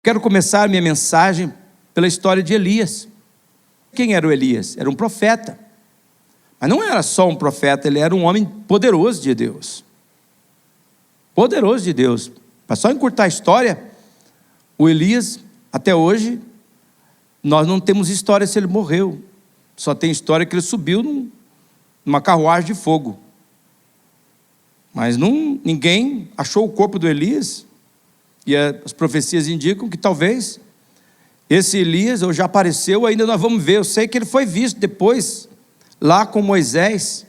Quero começar minha mensagem pela história de Elias. Quem era o Elias? Era um profeta. Mas não era só um profeta, ele era um homem poderoso de Deus. Poderoso de Deus. Para só encurtar a história, o Elias, até hoje, nós não temos história se ele morreu. Só tem história que ele subiu numa carruagem de fogo. Mas ninguém achou o corpo do Elias. E as profecias indicam que talvez esse Elias ou já apareceu, ainda nós vamos ver. Eu sei que ele foi visto depois, lá com Moisés,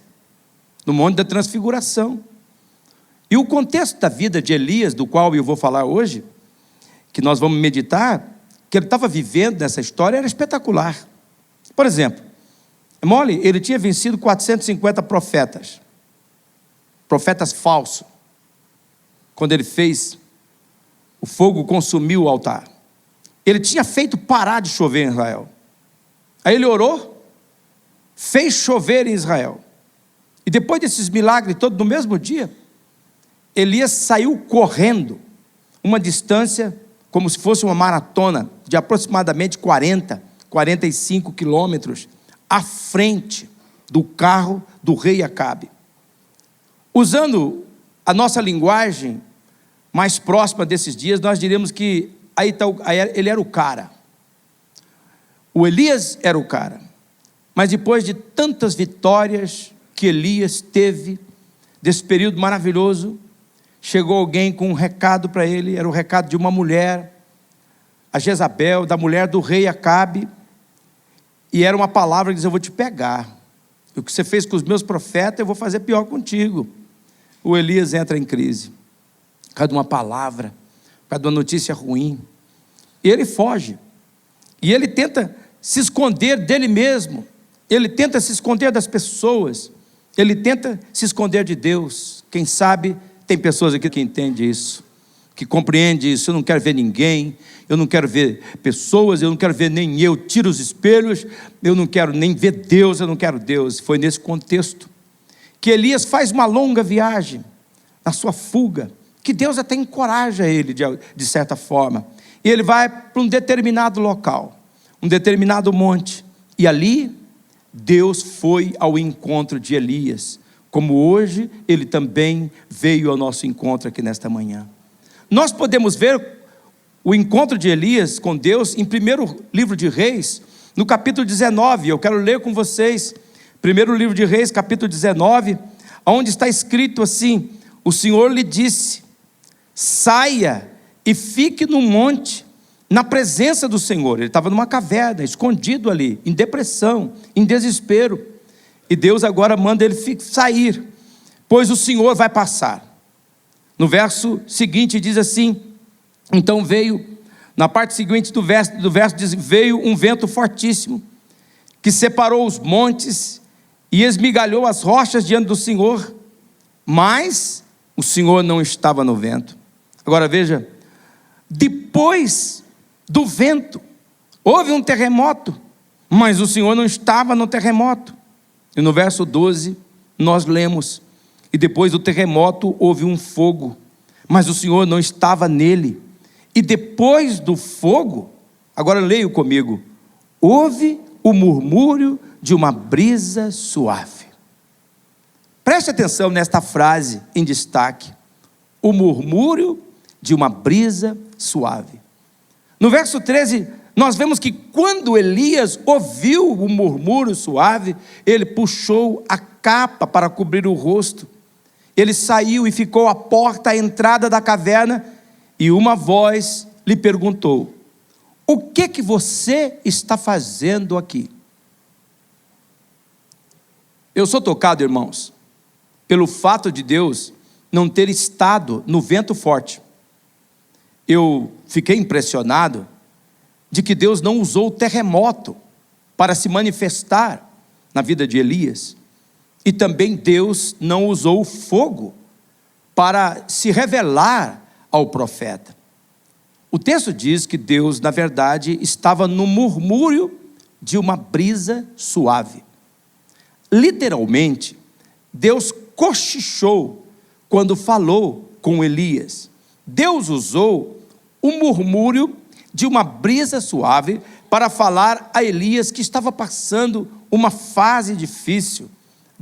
no Monte da Transfiguração. E o contexto da vida de Elias, do qual eu vou falar hoje, que nós vamos meditar, que ele estava vivendo nessa história, era espetacular. Por exemplo, mole, ele tinha vencido 450 profetas falsos, quando ele fez, o fogo consumiu o altar. Ele tinha feito parar de chover em Israel. Aí ele orou, fez chover em Israel. E depois desses milagres todos no mesmo dia, Elias saiu correndo uma distância como se fosse uma maratona de aproximadamente 45 quilômetros à frente do carro do rei Acabe. Usando a nossa linguagem mais próxima desses dias, nós diremos que ele era o cara. O Elias era o cara. Mas depois de tantas vitórias que Elias teve, desse período maravilhoso, chegou alguém com um recado para ele. Era o recado de uma mulher, a Jezabel, da mulher do rei Acabe. E era uma palavra que dizia: eu vou te pegar. O que você fez com os meus profetas, eu vou fazer pior contigo. O Elias entra em crise, por causa de uma palavra, por causa de uma notícia ruim. E ele foge. E ele tenta se esconder dele mesmo. Ele tenta se esconder das pessoas. Ele tenta se esconder de Deus. Quem sabe tem pessoas aqui que entendem isso, que compreendem isso. Eu não quero ver ninguém, eu não quero ver pessoas, eu não quero ver nem eu. Tiro os espelhos, eu não quero nem ver Deus, eu não quero Deus. Foi nesse contexto que Elias faz uma longa viagem, na sua fuga, que Deus até encoraja ele de certa forma. E ele vai para um determinado local, um determinado monte, e ali Deus foi ao encontro de Elias, como hoje ele também veio ao nosso encontro aqui nesta manhã. Nós podemos ver o encontro de Elias com Deus em 1º livro de Reis, no capítulo 19, eu quero ler com vocês, 1º livro de Reis, capítulo 19, onde está escrito assim: o Senhor lhe disse: saia e fique no monte, na presença do Senhor. Ele estava numa caverna, escondido ali, em depressão, em desespero, e Deus agora manda ele sair, pois o Senhor vai passar. No verso seguinte diz assim: então veio, na parte seguinte do verso diz: veio um vento fortíssimo, que separou os montes e esmigalhou as rochas diante do Senhor, mas o Senhor não estava no vento. Agora veja, depois do vento houve um terremoto, mas o Senhor não estava no terremoto. E no verso 12 nós lemos: e depois do terremoto houve um fogo, mas o Senhor não estava nele. E depois do fogo, agora leio comigo, houve o murmúrio de uma brisa suave. Preste atenção nesta frase em destaque: o murmúrio de uma brisa suave. No verso 13, nós vemos que quando Elias ouviu o murmúrio suave, ele puxou a capa para cobrir o rosto. Ele saiu e ficou à porta, à entrada da caverna, e uma voz lhe perguntou: o que você está fazendo aqui? Eu sou tocado, irmãos, pelo fato de Deus não ter estado no vento forte. Eu fiquei impressionado de que Deus não usou o terremoto para se manifestar na vida de Elias. E também Deus não usou o fogo para se revelar ao profeta. O texto diz que Deus, na verdade, estava no murmúrio de uma brisa suave. Literalmente, Deus cochichou quando falou com Elias. Deus usou o murmúrio de uma brisa suave para falar a Elias, que estava passando uma fase difícil.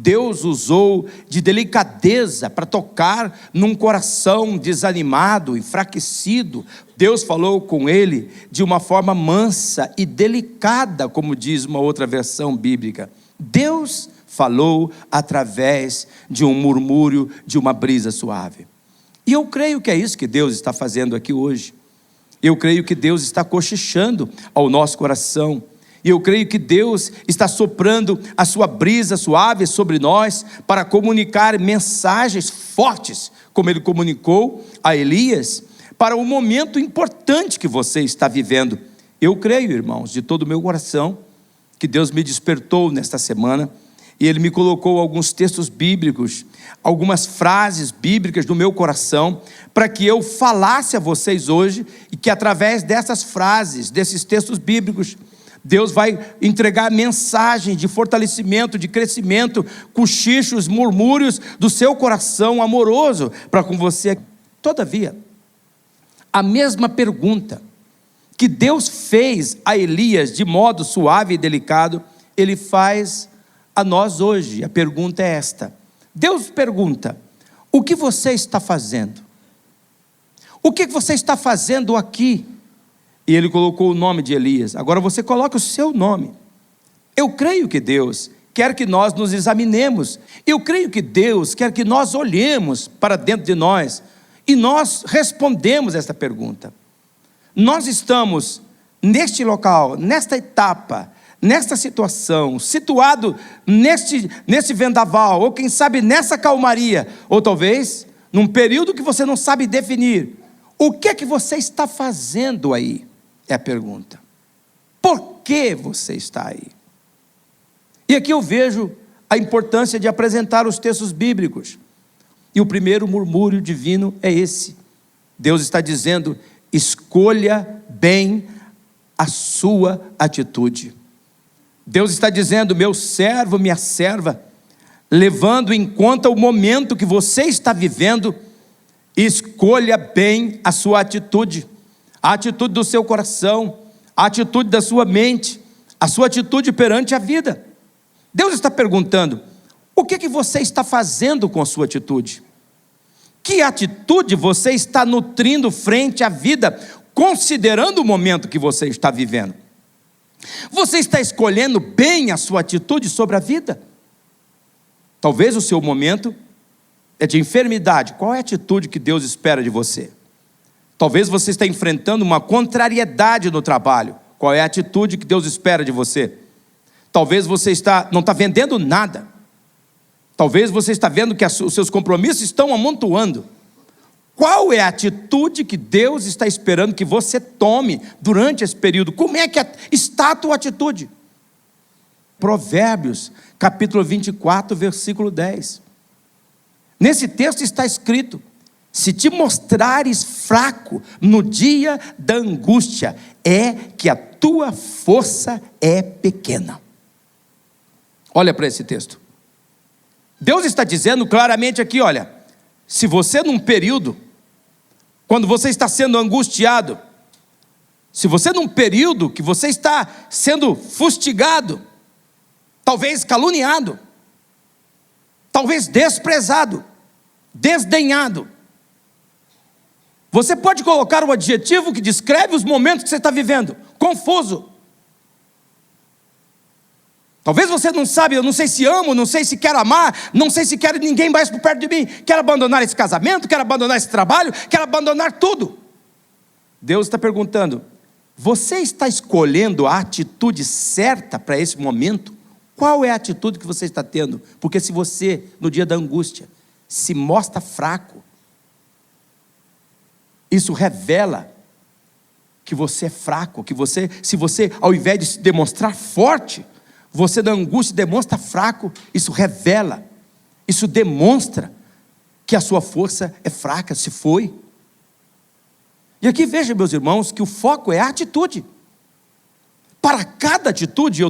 Deus usou de delicadeza para tocar num coração desanimado, enfraquecido. Deus falou com ele de uma forma mansa e delicada, como diz uma outra versão bíblica. Deus falou através de um murmúrio, de uma brisa suave. E eu creio que é isso que Deus está fazendo aqui hoje. Eu creio que Deus está cochichando ao nosso coração. E eu creio que Deus está soprando a sua brisa suave sobre nós para comunicar mensagens fortes, como Ele comunicou a Elias, para o momento importante que você está vivendo. Eu creio, irmãos, de todo o meu coração, que Deus me despertou nesta semana, e Ele me colocou alguns textos bíblicos, algumas frases bíblicas no meu coração, para que eu falasse a vocês hoje, e que através dessas frases, desses textos bíblicos, Deus vai entregar mensagem de fortalecimento, de crescimento, cochichos, murmúrios do seu coração amoroso para com você. Todavia, a mesma pergunta que Deus fez a Elias de modo suave e delicado, Ele faz a nós hoje. A pergunta é esta: Deus pergunta: o que você está fazendo? O que você está fazendo aqui? E Ele colocou o nome de Elias. Agora você coloca o seu nome. Eu creio que Deus quer que nós nos examinemos. Eu creio que Deus quer que nós olhemos para dentro de nós e nós respondemos esta pergunta. Nós estamos neste local, nesta etapa, nesta situação, situado neste vendaval, ou quem sabe nessa calmaria, ou talvez num período que você não sabe definir. O que é que você está fazendo aí? É a pergunta. Por que você está aí? E aqui eu vejo a importância de apresentar os textos bíblicos. E o primeiro murmúrio divino é esse. Deus está dizendo: escolha bem a sua atitude. Deus está dizendo: meu servo, minha serva, levando em conta o momento que você está vivendo, escolha bem a sua atitude. A atitude do seu coração, a atitude da sua mente, a sua atitude perante a vida. Deus está perguntando: o que você está fazendo com a sua atitude? Que atitude você está nutrindo frente à vida, considerando o momento que você está vivendo? Você está escolhendo bem a sua atitude sobre a vida? Talvez o seu momento é de enfermidade. Qual é a atitude que Deus espera de você? Talvez você está enfrentando uma contrariedade no trabalho. Qual é a atitude que Deus espera de você? Talvez você não está vendendo nada. Talvez você está vendo que os seus compromissos estão amontoando. Qual é a atitude que Deus está esperando que você tome durante esse período? Como é que está a tua atitude? Provérbios, capítulo 24, versículo 10. Nesse texto está escrito: se te mostrares fraco no dia da angústia, é que a tua força é pequena. Olha para esse texto. Deus está dizendo claramente aqui: olha, se você num período, quando você está sendo angustiado, se você num período que você está sendo fustigado, talvez caluniado, talvez desprezado, desdenhado, você pode colocar um adjetivo que descreve os momentos que você está vivendo: confuso. Talvez você não sabe: eu não sei se amo, não sei se quero amar, não sei se quero ninguém mais por perto de mim, quero abandonar esse casamento, quero abandonar esse trabalho, quero abandonar tudo. Deus está perguntando: você está escolhendo a atitude certa para esse momento? Qual é a atitude que você está tendo? Porque se você, no dia da angústia, se mostra fraco, isso revela que você é fraco, que se você, ao invés de se demonstrar forte, você na angústia demonstra fraco. Isso revela, isso demonstra que a sua força é fraca, se foi. E aqui veja, meus irmãos, que o foco é a atitude. Para cada atitude,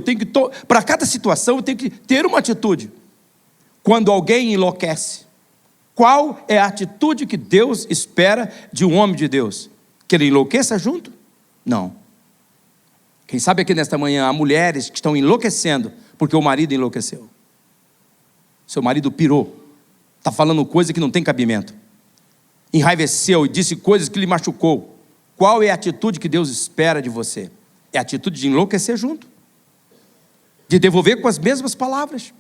para cada situação, eu tenho que ter uma atitude. Quando alguém enlouquece, qual é a atitude que Deus espera de um homem de Deus? Que ele enlouqueça junto? Não. Quem sabe aqui nesta manhã há mulheres que estão enlouquecendo porque o marido enlouqueceu. Seu marido pirou, está falando coisa que não tem cabimento, enraiveceu e disse coisas que lhe machucou. Qual é a atitude que Deus espera de você? É a atitude de enlouquecer junto, de devolver com as mesmas palavras.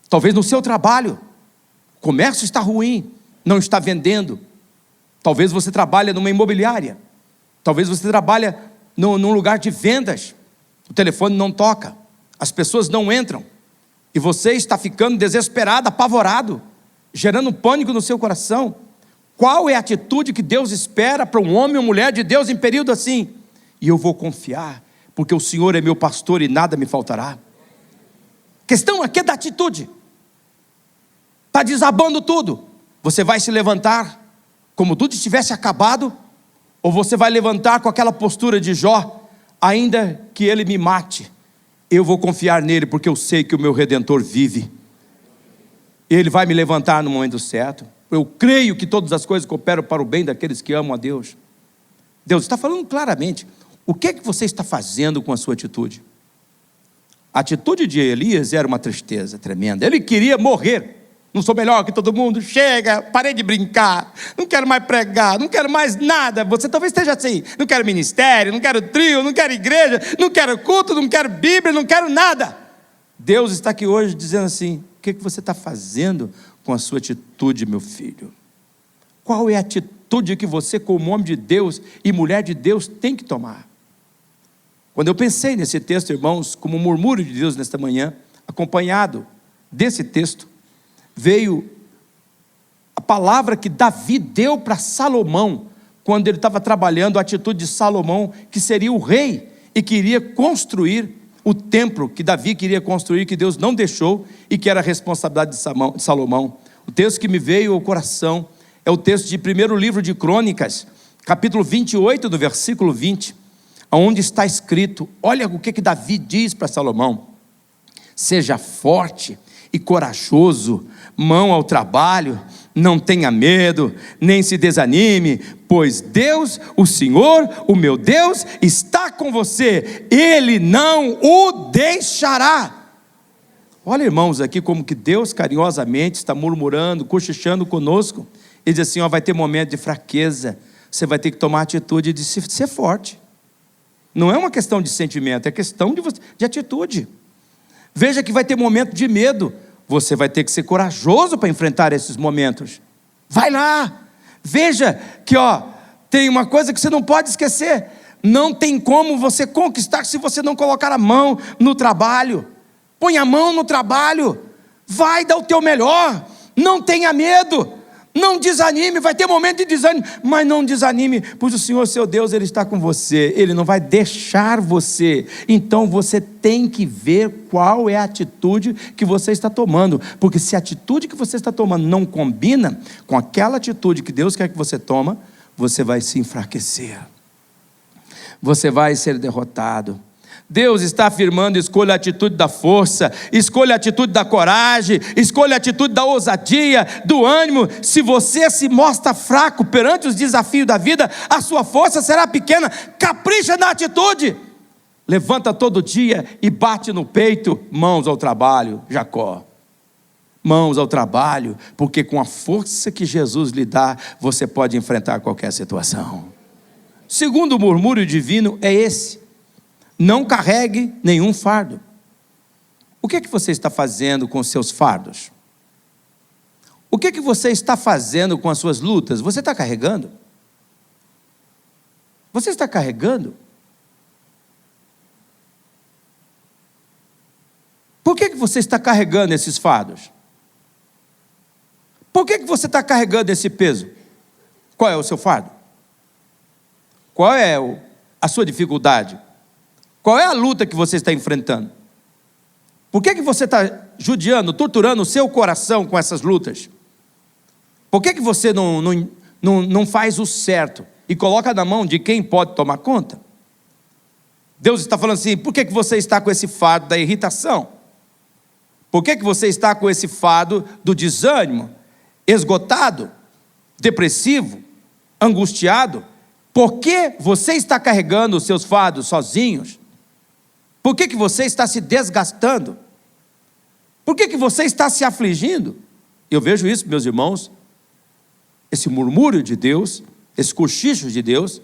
Talvez no seu trabalho, o comércio está ruim, não está vendendo. Talvez você trabalhe numa imobiliária, talvez você trabalhe num lugar de vendas, o telefone não toca, as pessoas não entram, e você está ficando desesperado, apavorado, gerando pânico no seu coração. Qual é a atitude que Deus espera para um homem ou mulher de Deus em período assim? E eu vou confiar, porque o Senhor é meu pastor e nada me faltará. A questão aqui é da atitude. Está desabando tudo. Você vai se levantar como tudo estivesse acabado? Ou você vai levantar com aquela postura de Jó, ainda que ele me mate, eu vou confiar nele, porque eu sei que o meu Redentor vive. Ele vai me levantar no momento certo. Eu creio que todas as coisas cooperam para o bem daqueles que amam a Deus. Deus está falando claramente. O que é que você está fazendo com a sua atitude? A atitude de Elias era uma tristeza tremenda. Ele queria morrer. Não sou melhor que todo mundo, chega, parei de brincar, não quero mais pregar, não quero mais nada. Você talvez esteja assim, não quero ministério, não quero trio, não quero igreja, não quero culto, não quero Bíblia, não quero nada. Deus está aqui hoje dizendo assim: o que você está fazendo com a sua atitude, meu filho? Qual é a atitude que você, como homem de Deus e mulher de Deus, tem que tomar? Quando eu pensei nesse texto, irmãos, como um murmúrio de Deus nesta manhã, acompanhado desse texto, veio a palavra que Davi deu para Salomão, quando ele estava trabalhando a atitude de Salomão, que seria o rei, e queria construir o templo que Davi queria construir, que Deus não deixou, e que era a responsabilidade de Salomão. O texto que me veio ao coração é o texto de 1º livro de Crônicas, capítulo 28, do versículo 20, onde está escrito, olha o que Davi diz para Salomão: seja forte e corajoso, mão ao trabalho, não tenha medo, nem se desanime, pois Deus, o Senhor, o meu Deus, está com você, Ele não o deixará. Olha, irmãos, aqui como que Deus carinhosamente está murmurando, cochichando conosco. Ele diz assim: vai ter momento de fraqueza, você vai ter que tomar a atitude de ser forte. Não é uma questão de sentimento, é questão de atitude. Veja que vai ter momento de medo, você vai ter que ser corajoso para enfrentar esses momentos. Vai lá, veja que tem uma coisa que você não pode esquecer: não tem como você conquistar se você não colocar a mão no trabalho. Põe a mão no trabalho, vai dar o teu melhor, não tenha medo, não desanime. Vai ter momento de desânimo, mas não desanime, pois o Senhor seu Deus, Ele está com você, Ele não vai deixar você. Então você tem que ver qual é a atitude que você está tomando, porque se a atitude que você está tomando não combina com aquela atitude que Deus quer que você tome, você vai se enfraquecer, você vai ser derrotado. Deus está afirmando: escolha a atitude da força, escolha a atitude da coragem, escolha a atitude da ousadia, do ânimo. Se você se mostra fraco perante os desafios da vida, a sua força será pequena. Capricha na atitude, levanta todo dia e bate no peito. Mãos ao trabalho, Jacó, mãos ao trabalho, porque com a força que Jesus lhe dá, você pode enfrentar qualquer situação. Segundo o murmúrio divino é esse: não carregue nenhum fardo. O que é que você está fazendo com os seus fardos? O que é que você está fazendo com as suas lutas? Você está carregando? Você está carregando? Por que você está carregando esses fardos? Por que você está carregando esse peso? Qual é o seu fardo? Qual é a sua dificuldade? Qual é a luta que você está enfrentando? Por que você está judiando, torturando o seu coração com essas lutas? Por que você não faz o certo e coloca na mão de quem pode tomar conta? Deus está falando assim: por que você está com esse fardo da irritação? Por que você está com esse fardo do desânimo, esgotado, depressivo, angustiado? Por que você está carregando os seus fardos sozinhos? Por que você está se desgastando? Por que você está se afligindo? Eu vejo isso, meus irmãos, esse murmúrio de Deus, esse cochicho de Deus,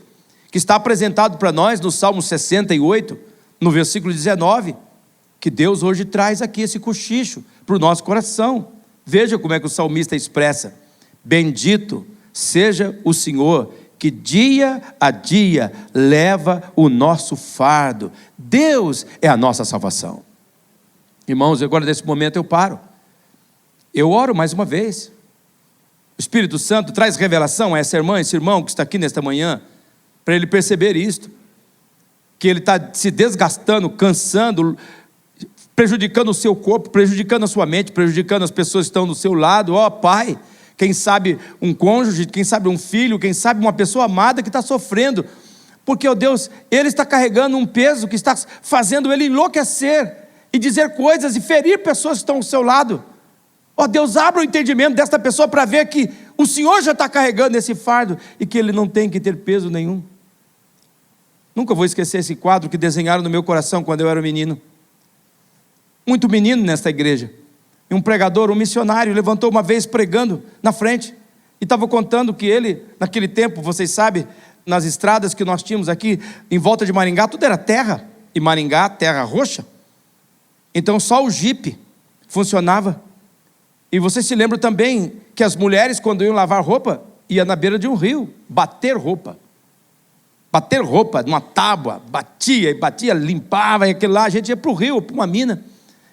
que está apresentado para nós no Salmo 68, no versículo 19, que Deus hoje traz aqui esse cochicho para o nosso coração. Veja como é que o salmista expressa: bendito seja o Senhor, que dia a dia leva o nosso fardo. Deus é a nossa salvação. Irmãos, agora nesse momento eu paro. Eu oro mais uma vez. O Espírito Santo traz revelação a essa irmã, esse irmão que está aqui nesta manhã, para ele perceber isto, que ele está se desgastando, cansando, prejudicando o seu corpo, prejudicando a sua mente, prejudicando as pessoas que estão do seu lado. Ó, Pai, quem sabe um cônjuge, quem sabe um filho, quem sabe uma pessoa amada que está sofrendo, porque, ó Deus, ele está carregando um peso que está fazendo ele enlouquecer, e dizer coisas, e ferir pessoas que estão ao seu lado. Ó Deus, abra o entendimento desta pessoa para ver que o Senhor já está carregando esse fardo, e que ele não tem que ter peso nenhum. Nunca vou esquecer esse quadro que desenharam no meu coração quando eu era menino. Muito menino nesta igreja. E um pregador, um missionário, levantou uma vez pregando na frente, e estava contando que ele, naquele tempo, vocês sabem, nas estradas que nós tínhamos aqui, em volta de Maringá, tudo era terra, e Maringá, terra roxa. Então só o jipe funcionava. E você se lembra também que as mulheres, quando iam lavar roupa, iam na beira de um rio, bater roupa, numa tábua, batia, limpava, e aquele lá, a gente ia para o rio, para uma mina.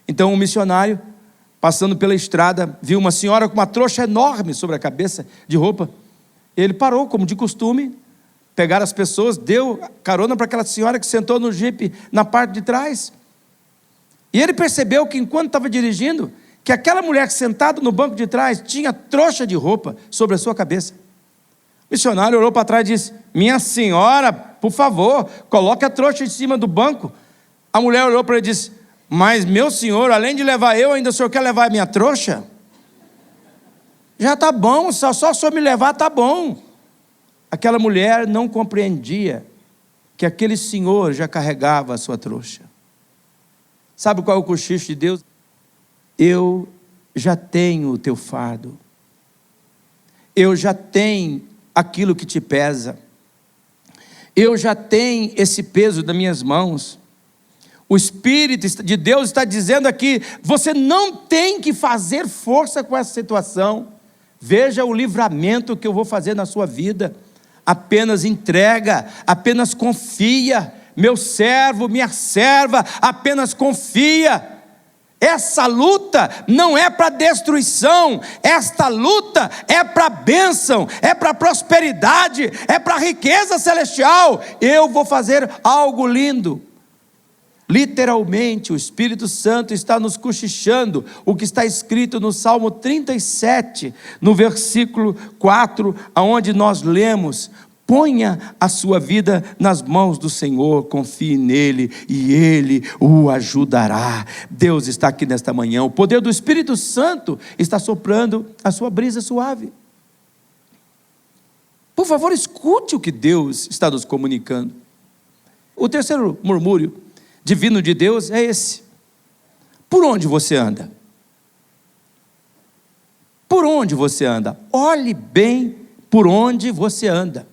Então um missionário, passando pela estrada, viu uma senhora com uma trouxa enorme sobre a cabeça de roupa. Ele parou, como de costume, pegaram as pessoas, deu carona para aquela senhora que sentou no jipe na parte de trás. E ele percebeu que enquanto estava dirigindo, que aquela mulher sentada no banco de trás tinha trouxa de roupa sobre a sua cabeça. O missionário olhou para trás e disse: minha senhora, por favor, coloque a trouxa em cima do banco. A mulher olhou para ele e disse: mas meu senhor, além de levar eu, ainda o senhor quer levar a minha trouxa? Já está bom, só o senhor me levar está bom. Aquela mulher não compreendia que aquele senhor já carregava a sua trouxa. Sabe qual é o cochicho de Deus? Eu já tenho o teu fardo. Eu já tenho aquilo que te pesa. Eu já tenho esse peso nas minhas mãos. O Espírito de Deus está dizendo aqui: você não tem que fazer força com essa situação. Veja o livramento que eu vou fazer na sua vida. Apenas entrega, apenas confia. Meu servo, minha serva, apenas confia. Essa luta não é para destruição, esta luta é para bênção, é para prosperidade, é para riqueza celestial. Eu vou fazer algo lindo. Literalmente, o Espírito Santo está nos cochichando o que está escrito no Salmo 37, no versículo 4, aonde nós lemos: ponha a sua vida nas mãos do Senhor, confie nele e ele o ajudará. Deus está aqui nesta manhã, o poder do Espírito Santo está soprando a sua brisa suave. Por favor, escute o que Deus está nos comunicando. O terceiro murmúrio divino de Deus é esse: por onde você anda? Por onde você anda? Olhe bem por onde você anda.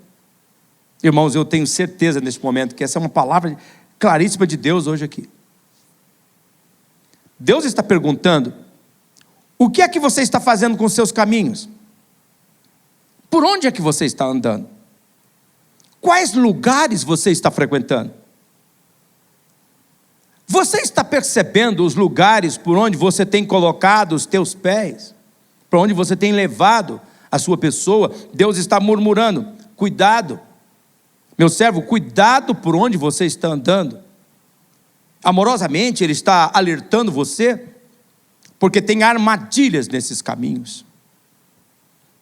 Irmãos, eu tenho certeza neste momento que essa é uma palavra claríssima de Deus hoje aqui. Deus está perguntando: o que é que você está fazendo com os seus caminhos? Por onde é que você está andando? Quais lugares você está frequentando? Você está percebendo os lugares por onde você tem colocado os teus pés? Para onde você tem levado a sua pessoa? Deus está murmurando: cuidado, meu servo, cuidado por onde você está andando. Amorosamente Ele está alertando você, porque tem armadilhas nesses caminhos,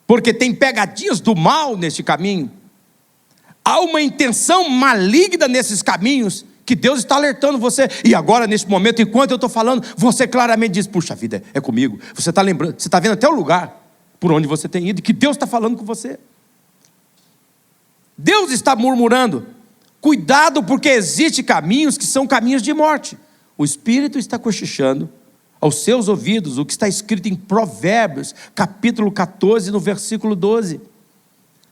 porque tem pegadinhas do mal neste caminho. Há uma intenção maligna nesses caminhos, que Deus está alertando você. E agora, nesse momento, enquanto eu estou falando, você claramente diz: puxa vida, é comigo. Você está lembrando, você está vendo até o lugar por onde você tem ido, que Deus está falando com você. Deus está murmurando: cuidado, porque existem caminhos que são caminhos de morte. O Espírito está cochichando aos seus ouvidos o que está escrito em Provérbios, capítulo 14, no versículo 12.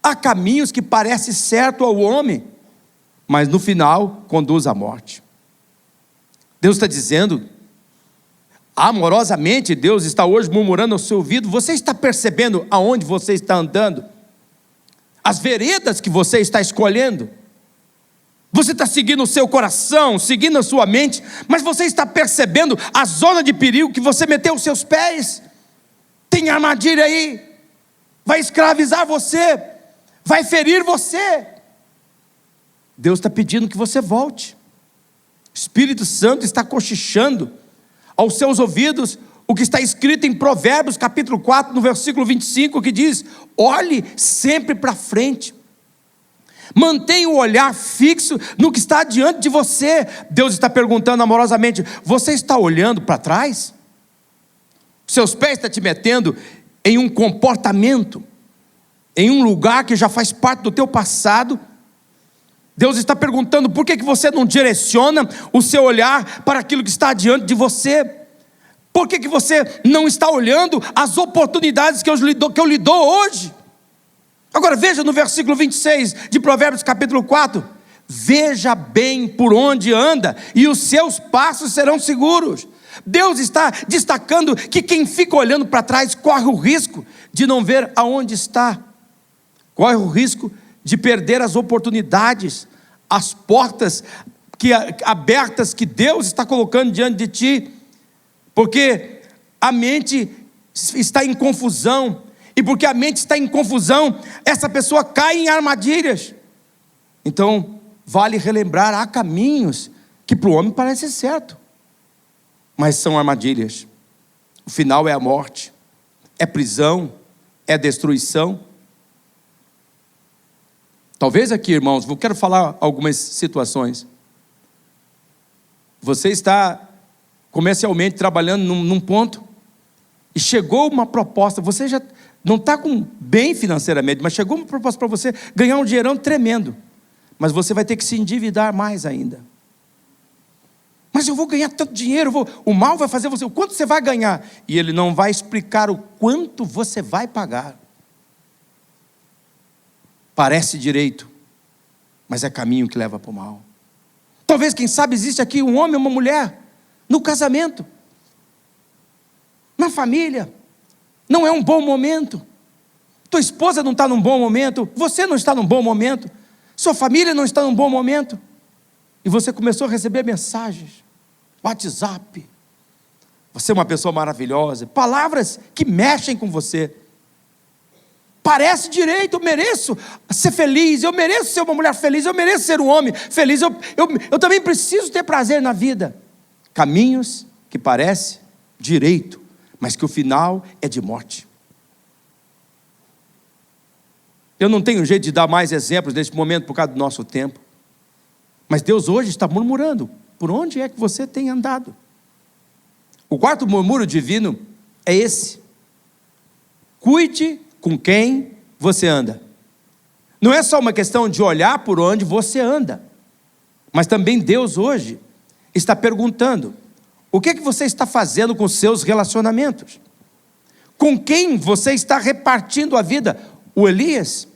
Há caminhos que parecem certo ao homem, mas no final conduz à morte. Deus está dizendo, amorosamente, Deus está hoje murmurando ao seu ouvido: você está percebendo aonde você está andando? As veredas que você está escolhendo? Você está seguindo o seu coração, seguindo a sua mente, mas você está percebendo a zona de perigo que você meteu os seus pés? Tem armadilha aí, vai escravizar você, vai ferir você. Deus está pedindo que você volte. O Espírito Santo está cochichando aos seus ouvidos o que está escrito em Provérbios capítulo 4, no versículo 25, que diz: olhe sempre para frente, mantenha o olhar fixo no que está diante de você. Deus está perguntando amorosamente: você está olhando para trás? Seus pés estão te metendo em um comportamento, em um lugar que já faz parte do teu passado. Deus está perguntando: por que você não direciona o seu olhar para aquilo que está diante de você? Por que você não está olhando as oportunidades que eu lhe dou hoje? Agora veja no versículo 26 de Provérbios capítulo 4: veja bem por onde anda, e os seus passos serão seguros. Deus está destacando que quem fica olhando para trás corre o risco de não ver aonde está, corre o risco de perder as oportunidades, as portas abertas que Deus está colocando diante de ti, porque a mente está em confusão, e porque a mente está em confusão, essa pessoa cai em armadilhas. Então, vale relembrar: há caminhos que para o homem parecem certo, mas são armadilhas. O final é a morte, é prisão, é destruição. Talvez aqui, irmãos, eu quero falar algumas situações. Você está comercialmente trabalhando num ponto, e chegou uma proposta, você já não está bem financeiramente, mas chegou uma proposta para você ganhar um dinheirão tremendo, mas você vai ter que se endividar mais ainda. Mas eu vou ganhar tanto dinheiro, o mal vai fazer você, o quanto você vai ganhar? E ele não vai explicar o quanto você vai pagar. Parece direito, mas é caminho que leva para o mal. Talvez, quem sabe, existe aqui um homem ou uma mulher, no casamento, na família, não é um bom momento. Tua esposa não está num bom momento, você não está num bom momento, sua família não está num bom momento, e você começou a receber mensagens, WhatsApp: você é uma pessoa maravilhosa, palavras que mexem com você. Parece direito, eu mereço ser feliz, eu mereço ser uma mulher feliz, eu mereço ser um homem feliz, eu também preciso ter prazer na vida. Caminhos que parecem direito, mas que o final é de morte. Eu não tenho jeito de dar mais exemplos nesse momento por causa do nosso tempo, mas Deus hoje está murmurando: por onde é que você tem andado? O quarto murmúrio divino é esse: cuide com quem você anda. Não é só uma questão de olhar por onde você anda, mas também Deus hoje está perguntando: o que é que você está fazendo com seus relacionamentos? Com quem você está repartindo a vida? O Elias,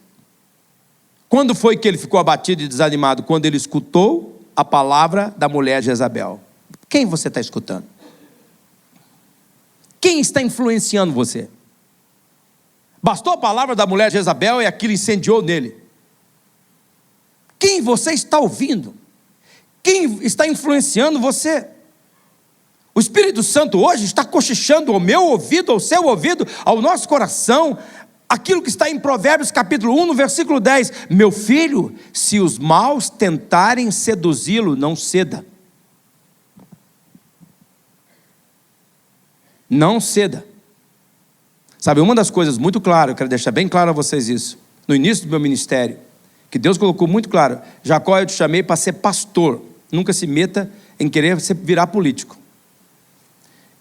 quando foi que ele ficou abatido e desanimado? Quando ele escutou a palavra da mulher Jezabel. Quem você está escutando? Quem está influenciando você? Bastou a palavra da mulher Jezabel e aquilo incendiou nele. Quem você está ouvindo? Quem está influenciando você? O Espírito Santo hoje está cochichando ao meu ouvido, ao seu ouvido, ao nosso coração, aquilo que está em Provérbios capítulo 1, no versículo 10. Meu filho, se os maus tentarem seduzi-lo, não ceda. Não ceda. Sabe, uma das coisas muito claras, eu quero deixar bem claro a vocês isso, no início do meu ministério, que Deus colocou muito claro: Jacó, eu te chamei para ser pastor, nunca se meta em querer virar político.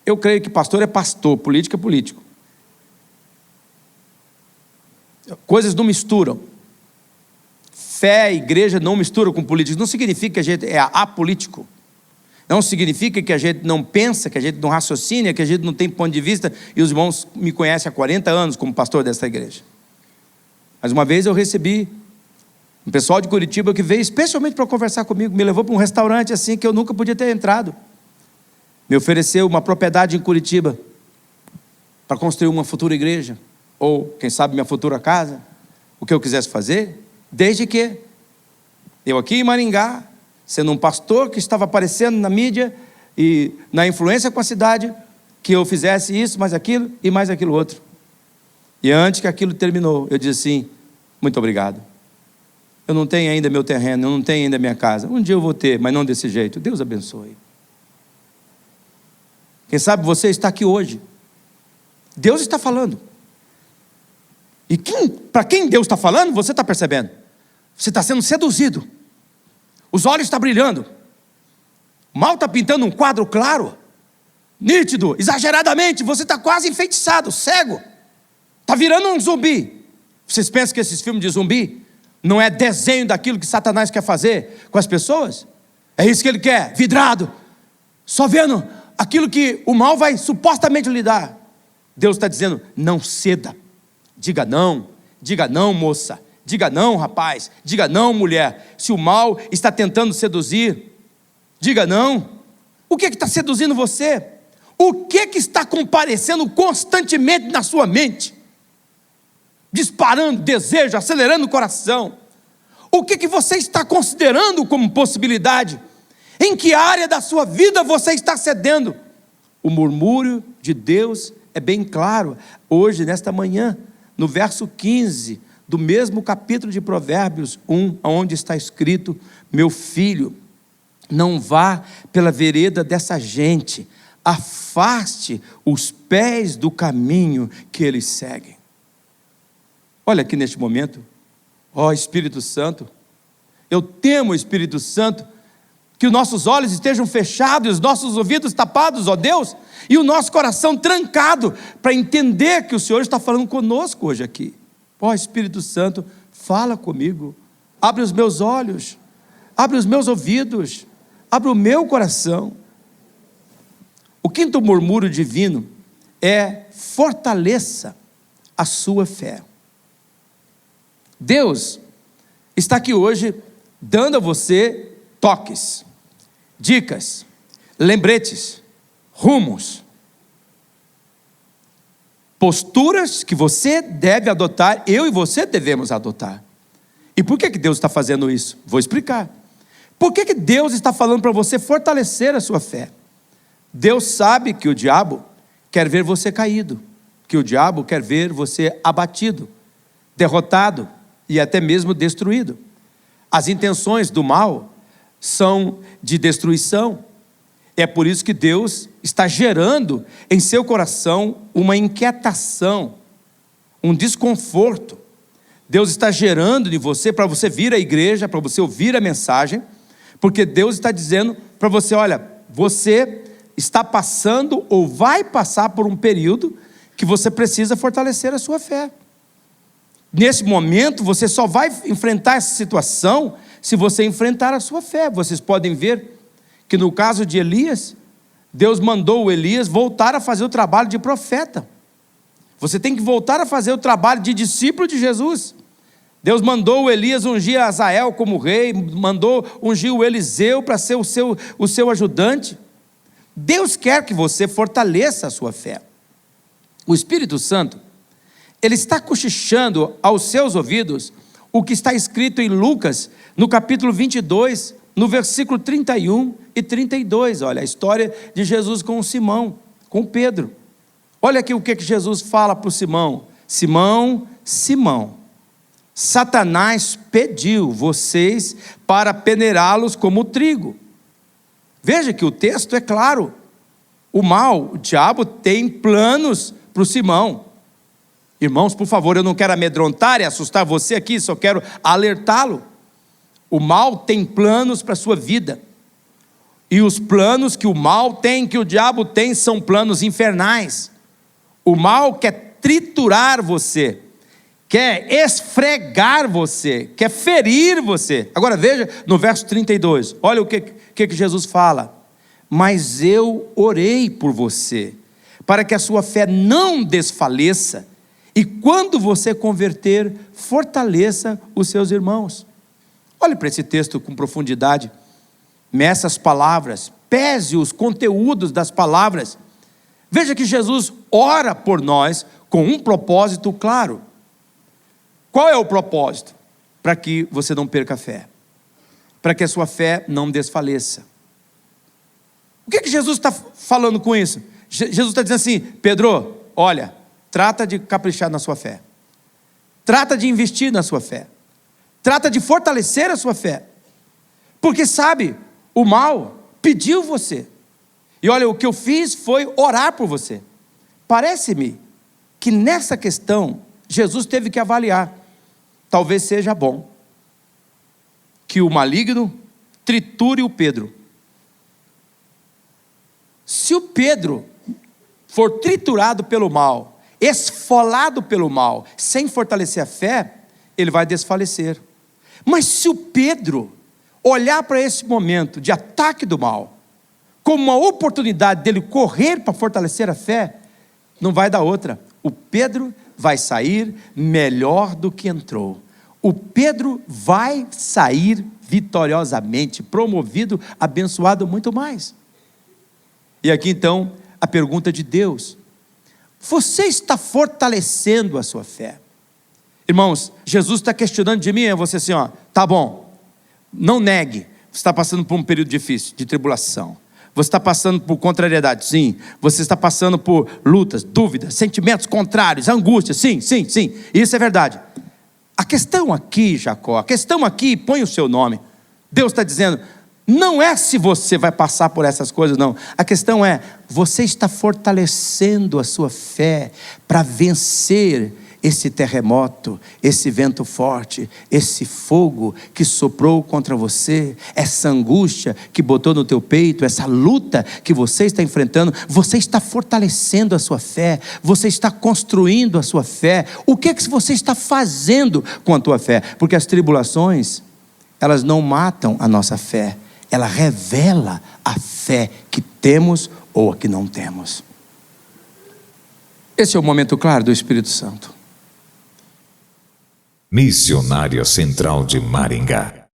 Eu creio que pastor é pastor, político é político. Coisas não misturam. Fé, igreja não mistura com políticos. Não significa que a gente é apolítico. Não significa que a gente não pensa, que a gente não raciocina, que a gente não tem ponto de vista. E os irmãos me conhecem há 40 anos como pastor dessa igreja. Mas uma vez eu recebi um pessoal de Curitiba que veio especialmente para conversar comigo. Me levou para um restaurante assim que eu nunca podia ter entrado. Me ofereceu uma propriedade em Curitiba para construir uma futura igreja. Ou, quem sabe, minha futura casa. O que eu quisesse fazer. Desde que eu aqui em Maringá, sendo um pastor que estava aparecendo na mídia e na influência com a cidade, que eu fizesse isso, mais aquilo e mais aquilo outro. E antes que aquilo terminou, eu disse assim: muito obrigado. Eu não tenho ainda meu terreno, eu não tenho ainda minha casa. Um dia eu vou ter, mas não desse jeito. Deus abençoe. Quem sabe você está aqui hoje. Deus está falando. E para quem Deus está falando, você está percebendo. Você está sendo seduzido. Os olhos estão brilhando. O mal está pintando um quadro claro, nítido, exageradamente. Você está quase enfeitiçado, cego. Está virando um zumbi. Vocês pensam que esses filmes de zumbi não é desenho daquilo que Satanás quer fazer com as pessoas? É isso que ele quer, vidrado, só vendo aquilo que o mal vai supostamente lhe dar. Deus está dizendo: não ceda. Diga não, moça. Diga não, rapaz. Diga não, mulher. Se o mal está tentando seduzir, diga não. O que está seduzindo você? O que está comparecendo constantemente na sua mente? Disparando desejo, acelerando o coração. O que você está considerando como possibilidade? Em que área da sua vida você está cedendo? O murmúrio de Deus é bem claro. Hoje, nesta manhã, no verso 15 do mesmo capítulo de Provérbios 1, onde está escrito: meu filho, não vá pela vereda dessa gente, afaste os pés do caminho que eles seguem. Olha aqui neste momento, ó Espírito Santo, eu temo, Espírito Santo, que os nossos olhos estejam fechados, os nossos ouvidos tapados, ó Deus, e o nosso coração trancado, para entender que o Senhor está falando conosco hoje aqui. Ó Espírito Santo, fala comigo, abre os meus olhos, abre os meus ouvidos, abre o meu coração. O quinto murmúrio divino é: fortaleça a sua fé. Deus está aqui hoje dando a você toques, dicas, lembretes, rumos, posturas que você deve adotar, eu e você devemos adotar. E por que Deus está fazendo isso? Vou explicar. Por que Deus está falando para você fortalecer a sua fé? Deus sabe que o diabo quer ver você caído, que o diabo quer ver você abatido, derrotado e até mesmo destruído. As intenções do mal são de destruição. É por isso que Deus está gerando em seu coração uma inquietação, um desconforto. Deus está gerando em você, para você vir à igreja, para você ouvir a mensagem, porque Deus está dizendo para você: olha, você está passando ou vai passar por um período que você precisa fortalecer a sua fé. Nesse momento, você só vai enfrentar essa situação se você enfrentar a sua fé. Vocês podem ver que no caso de Elias, Deus mandou o Elias voltar a fazer o trabalho de profeta. Você tem que voltar a fazer o trabalho de discípulo de Jesus. Deus mandou o Elias ungir Azael como rei, mandou ungir o Eliseu para ser o seu ajudante. Deus quer que você fortaleça a sua fé. O Espírito Santo, ele está cochichando aos seus ouvidos o que está escrito em Lucas, no capítulo 22, no versículo 31 e 32, olha, a história de Jesus com Simão, com Pedro. Olha aqui o que Jesus fala para o Simão: Simão, Simão, Satanás pediu vocês para peneirá-los como trigo. Veja que o texto é claro. O mal, o diabo, tem planos para o Simão. Irmãos, por favor, eu não quero amedrontar e assustar você aqui, só quero alertá-lo. O mal tem planos para a sua vida. E os planos que o mal tem, que o diabo tem, são planos infernais. O mal quer triturar você, quer esfregar você, quer ferir você. Agora veja no verso 32, olha o que Jesus fala. Mas eu orei por você, para que a sua fé não desfaleça, e quando você converter, fortaleça os seus irmãos. Olhe para esse texto com profundidade, meça as palavras, pese os conteúdos das palavras. Veja que Jesus ora por nós com um propósito claro. Qual é o propósito? Para que você não perca a fé, para que a sua fé não desfaleça. O que Jesus está falando com isso? Jesus está dizendo assim: Pedro, olha, trata de caprichar na sua fé, trata de investir na sua fé, trata de fortalecer a sua fé, porque sabe, o mal pediu você, e olha, o que eu fiz foi orar por você. Parece-me que nessa questão, Jesus teve que avaliar, talvez seja bom que o maligno triture o Pedro. Se o Pedro for triturado pelo mal, esfolado pelo mal, sem fortalecer a fé, ele vai desfalecer. Mas se o Pedro olhar para esse momento de ataque do mal como uma oportunidade dele correr para fortalecer a fé, não vai dar outra. O Pedro vai sair melhor do que entrou. O Pedro vai sair vitoriosamente, promovido, abençoado muito mais. E aqui então, a pergunta de Deus: você está fortalecendo a sua fé? Irmãos, Jesus está questionando de mim, é você assim, ó, tá bom, não negue, você está passando por um período difícil, de tribulação, você está passando por contrariedade, sim, você está passando por lutas, dúvidas, sentimentos contrários, angústias, sim, isso é verdade. A questão aqui, Jacó, a questão aqui, põe o seu nome, Deus está dizendo, não é se você vai passar por essas coisas, não. A questão é, você está fortalecendo a sua fé para vencer esse terremoto, esse vento forte, esse fogo que soprou contra você, essa angústia que botou no teu peito, essa luta que você está enfrentando. Você está fortalecendo a sua fé, você está construindo a sua fé. O que é que você está fazendo com a tua fé? Porque as tribulações, elas não matam a nossa fé, ela revela a fé que temos ou a que não temos. Esse é o momento claro do Espírito Santo. Missionária Central de Maringá.